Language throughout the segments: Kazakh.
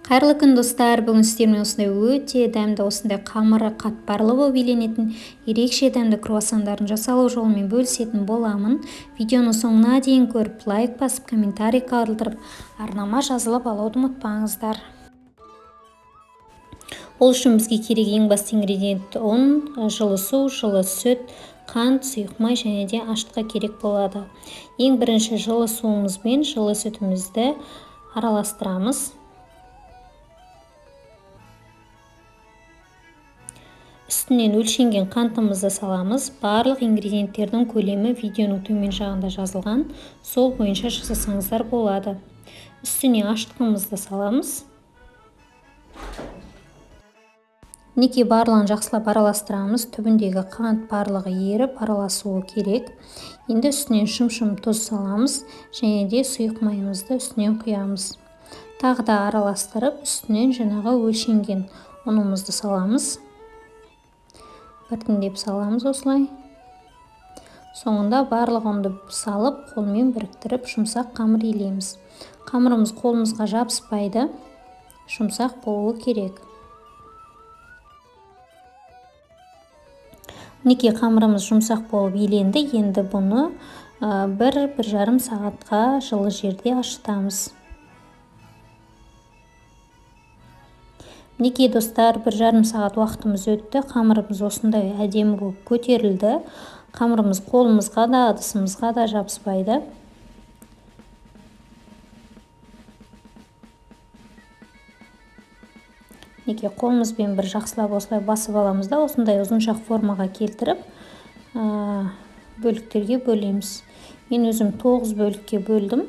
Қайырлы күн достар, бүгін сіздермен осындай өте дәмді, осындай қамыры қатпарлы болып еленетін ерекше дәмді круассандарын жасалу жолымен бөлісетін боламын. Видеоны соңына дейін көріп, лайк басып, комментарий қалдырып, арнама жазылып алуды ұмытпаңыздар. Ол үшін бізге керек ең басты ингредиент ұн, жылы су, жылы сүт, қант, сұйық май және де ашытқы керек болады. Ең бірінші жылы суымыз бен жылы сүтімізді араластырамыз. Үстінен өлшенген қантымызды саламыз. Барлық ингредиенттердің көлемі видеоның төмен жағында жазылған, сол бойынша жасасаңыздар болады. Үстіне ашытқымызды саламыз. Неке барлығын жақсылап араластырамыз. Түбіндегі қант барлығы еріп араласуы керек. Енді үстінен шым тұз саламыз және де сұйық майымызды үстінен құямыз. Тағы да араластырып, үстінен жаңағы өлшенген ұнымызды саламыз. Біртіндеп саламыз осылай. Соңында барлық ұнды салып, қолмен біріктіріп, жұмсақ қамыр илейміз. Қамырымыз қолымызға жабыспайды, жұмсақ болуы керек. Неке қамырымыз жұмсақ болып иленді, енді бұны 1-1,5 сағатқа жылы жерде ашытамыз. Неке достар, 1,5 сағат уақытымыз өтті. Қамырымыз осындай әдемі болып көтерілді. Қамырымыз қолымызға да, ыдысымызға да жабыспайды. Неке қолымызбен бір жақсылап осылай басып аламыз да, осындай ұзыншақ формаға келтіріп, бөліктерге бөлеміз. Мен өзім 9 бөлікке бөлдім.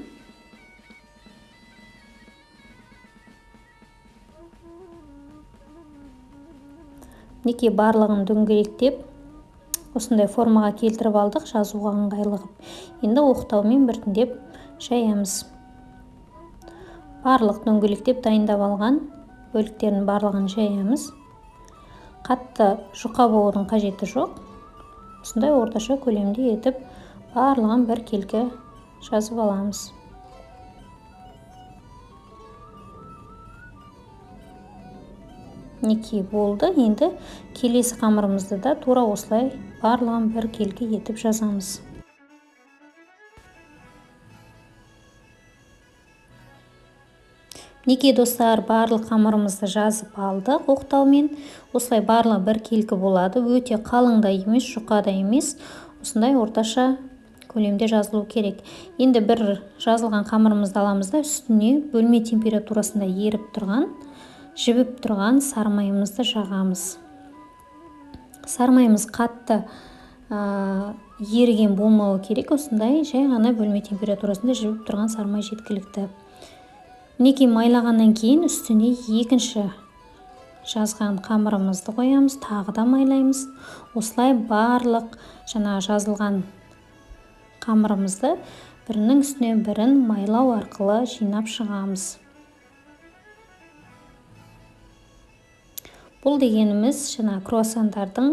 Неке барлығын дөңгелектеп, осындай формаға келтіріп алдық, жазуға ыңғайлы қылып. Енді оқтаумен біртіндеп жаямыз. Барлық дөңгелектеп дайындап алған бөліктерін барлығын жаямыз. Қатты жұқа болудың қажеті жоқ. Осындай орташа көлемде етіп, барлығын бір келкі жазып аламыз. Неке болды. Енді келесі қамырымызды да тура осылай барлығын бір келкі етіп жазамыз. Неке достар, барлық қамырымызды жазып алдық оқтаумен. Осылай барлығы бір келкі болады. Өте қалың да емес, жұқа да емес. Осындай орташа көлемде жазылу керек. Енді бір жазылған қамырымызды аламыз да, үстіне бөлме температурасында еріп тұрған, жібіп тұрған сармайымызды жағамыз. Сармайымыз қатты еріген болмауы керек. Осындай жай ғана бөлме температурасында жібіп тұрған сармай жеткілікті. Неке майлағаннан кейін үстіне екінші жазған қамырымызды қоямыз, тағы да майлаймыз. Осылай барлық жазылған қамырымызды бірінің үстіне бірін майлау арқылы жинап шығамыз. Бұл дегеніміз круассандардың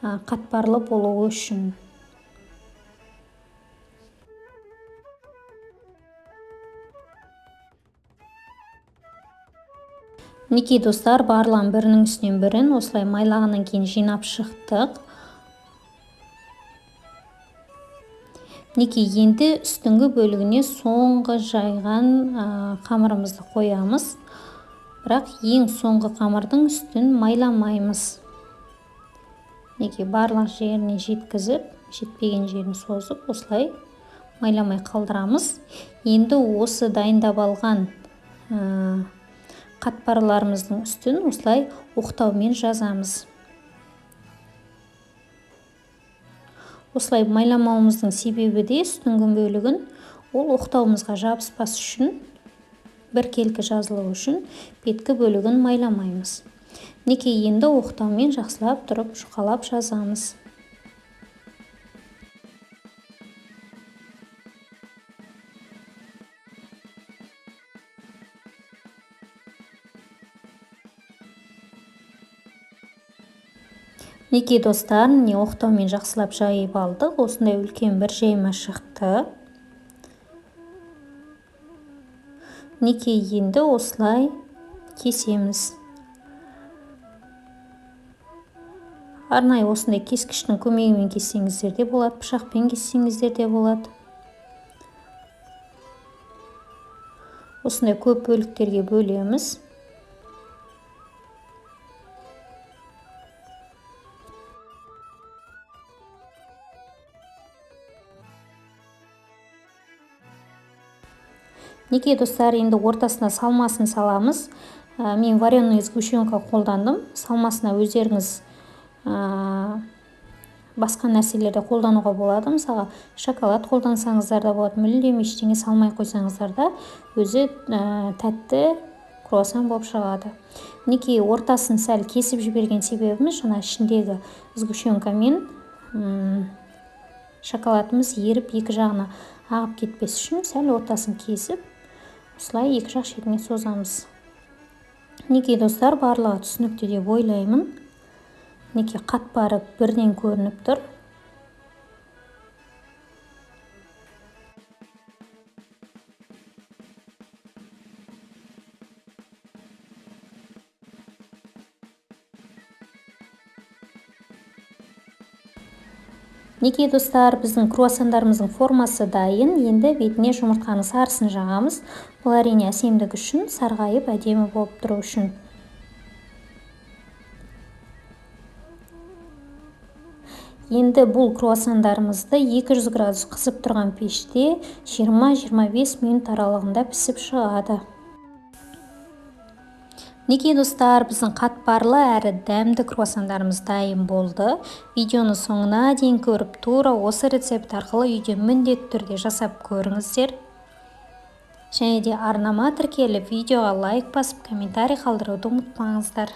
қатпарлы болуы үшін. Неке достар, барлығын бірінің үстінен бірін осылай майлағаннан кейін жинап шықтық. Неке енді үстіңгі бөлігіне соңғы жайған қамырымызды қоямыз. Бірақ ең соңғы қамырдың үстін майламаймыз. Неке барлық жеріне жеткізіп, жетпеген жерін созып, осылай майламай қалдырамыз. Енді осы дайындап алған қатпарларымыздың үстін осылай оқтаумен жазамыз. Осылай майламауымыздың себебі де үстіңгі бөлігін ол оқтауымызға жабыспас үшін, бір келкі жазылу үшін беткі бөлігін майламаймыз. Неке енді оқтаумен жақсылап тұрып жұқалап жазамыз. Неке достар, оқтаумен жақсылап жайып алдық. Осындай үлкен бір жайма шықты. Неке енді осылай кесеміз. Арнайы осындай кескіштің көмегімен кессеңіздер де болады, пышақпен кессеңіздер де болады. Осындай көп бөліктерге бөлеміз. Неке достар, енді ортасына салмасын саламыз. Мен вареный сгущенка қолдандым. Салмасына өздеріңіз басқа нәрселерді қолдануға болады. Мысалы, шоколад қолдансаңыздар да болады, мүлдем ештеңе салмай қойсаңыздар да өзі тәтті круассан болып шығады. Неке ортасын сәл кесіп жіберген себебіміз жаңа ішіндегі сгущенка мен шоколадымыз еріп екі жағына ағып кетпес үшін сәл ортасын кесіп, осылай екі жақ шетіне созамыз. Неке достар, барлығы түсінікті деп ойлаймын. Неке қатпары бірден көрініп тұр. Неке достар, біздің круассандарымыздың формасы дайын. Енді бетіне жұмыртқаның сарысын жағамыз. Бұл әрине әсемдік үшін, сарғайып әдемі болып тұру үшін. Енді бұл круассандарымызды 200 градус қысып тұрған пеште 20-25 минут аралығында пісіп шығады. Неке достар, біздің қатпарлы әрі дәмді круассандарымыз дайын болды. Видеоны соңына дейін көріп, тура осы рецепт арқылы үйде міндетті түрде жасап көріңіздер. Және де арнама тіркеліп, видеоға лайк басып, комментарий қалдыруды ұмытпаңыздар.